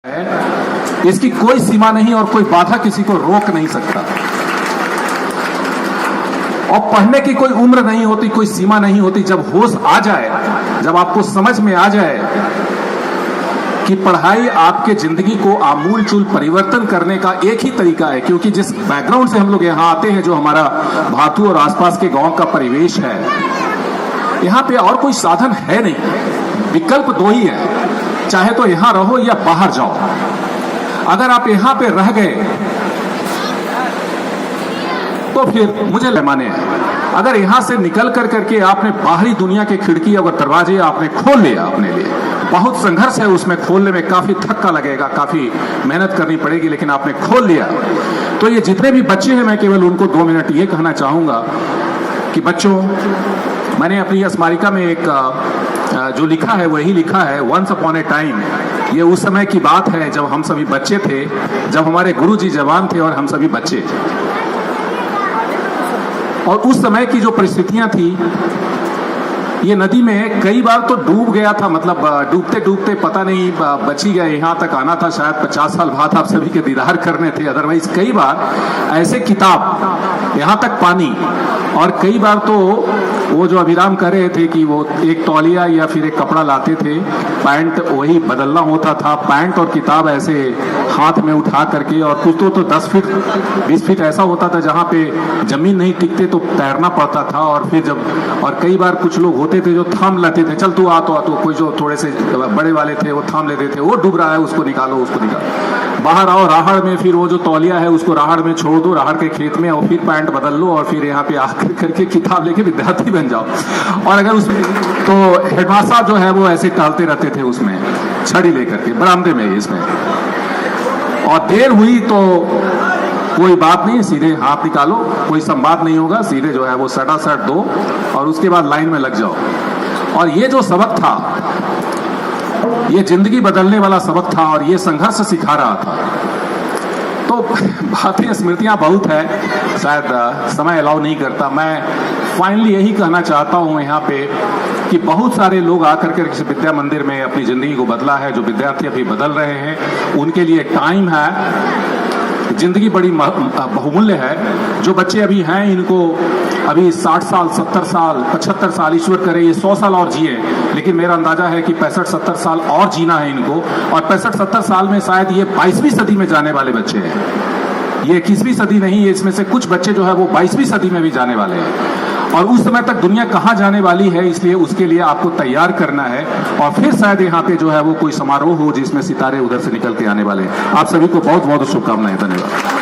है, इसकी कोई सीमा नहीं और कोई बाधा किसी को रोक नहीं सकता। और पढ़ने की कोई उम्र नहीं होती, कोई सीमा नहीं होती। जब होश आ जाए, जब आपको समझ में आ जाए कि पढ़ाई आपके जिंदगी को आमूलचूल परिवर्तन करने का एक ही तरीका है, क्योंकि जिस बैकग्राउंड से हम लोग यहाँ आते हैं, जो हमारा भातू और आसपास के गांव का परिवेश है, यहाँ पे और कोई साधन है नहीं, विकल्प दो ही है, चाहे तो यहां रहो या बाहर जाओ। अगर आप यहां पे रह गए तो फिर मुझे माने हैं। अगर यहां से निकल कर करके आपने बाहरी दुनिया के खिड़की और दरवाजे आपने खोल लिया अपने लिए, बहुत संघर्ष है उसमें, खोलने में काफी थक्का लगेगा, काफी मेहनत करनी पड़ेगी, लेकिन आपने खोल लिया। तो ये जितने भी बच्चे हैं, मैं केवल उनको 2 मिनट ये कहना चाहूंगा कि बच्चों, मैंने अपनी स्मारिका में एक जो लिखा है वही लिखा है, वंस अपॉन ए टाइम। ये उस समय की बात है जब हम सभी बच्चे थे, जब हमारे गुरुजी जवान थे और हम सभी बच्चे। और उस समय की जो परिस्थितियां थी, ये नदी में कई बार तो डूब गया था, मतलब डूबते डूबते पता नहीं बची गया, यहाँ तक आना था शायद 50 साल बाद आप सभी के दीदार करने थे। अदरवाइज कई बार ऐसे किताब, यहाँ तक पानी, और कई बार तो वो जो अभिराम कह रहे थे कि वो एक तौलिया या फिर एक कपड़ा लाते थे, पैंट वही बदलना होता था, पैंट और किताब ऐसे हाथ में उठा करके, और कुछ तो 10 फीट 20 फीट ऐसा होता था जहाँ पे जमीन नहीं टिकते तो तैरना पड़ता था। और फिर जब, और कई बार कुछ लोग होते थे जो थाम लेते थे, चल तू आ तो कोई जो थोड़े से बड़े वाले थे वो थाम लेते थे, वो डूब रहा है उसको निकालो, उसको निकालो, बाहर आओ राहड़ में, फिर वो जो तौलिया है उसको राहड़ में छोड़ दो, राहड़ के खेत में, और फिर पैंट बदल लो, और फिर यहाँ पे आकर करके किताब लेके विद्यार्थी बन जाओ। और अगर उसमें तो हेडमास्टर साहब जो है वो ऐसे टहलते रहते थे उसमें छड़ी लेकर के बरामदे में इसमें, और देर हुई तो कोई बात नहीं, सीधे हाथ निकालो, कोई संवाद नहीं होगा, सीधे जो है वो सटासट दो और उसके बाद लाइन में लग जाओ। और ये जो सबक था, ये जिंदगी बदलने वाला सबक था, और ये संघर्ष सिखा रहा था। तो बातें स्मृतियां बहुत है, शायद समय अलाउ नहीं करता। मैं फाइनली यही कहना चाहता हूं यहाँ पे कि बहुत सारे लोग आकर के इस विद्या मंदिर में अपनी जिंदगी को बदला है, जो विद्यार्थी अभी बदल रहे हैं उनके लिए टाइम है, जिंदगी बड़ी बहुमूल्य है। जो बच्चे अभी हैं, इनको अभी 60 साल 70 साल 75 साल, ईश्वर करे ये 100 साल और जिए, लेकिन मेरा अंदाजा है कि 65-70 साल और जीना है इनको। और 65-70 साल में शायद ये 22वीं सदी में जाने वाले बच्चे हैं, ये 21वीं सदी नहीं है। इसमें से कुछ बच्चे जो है वो 22वीं सदी में भी जाने वाले हैं, और उस समय तक दुनिया कहाँ जाने वाली है, इसलिए उसके लिए आपको तैयार करना है। और फिर शायद यहाँ पे जो है वो कोई समारोह हो जिसमें सितारे उधर से निकल के आने वाले हैं। आप सभी को बहुत बहुत शुभकामनाएं, धन्यवाद।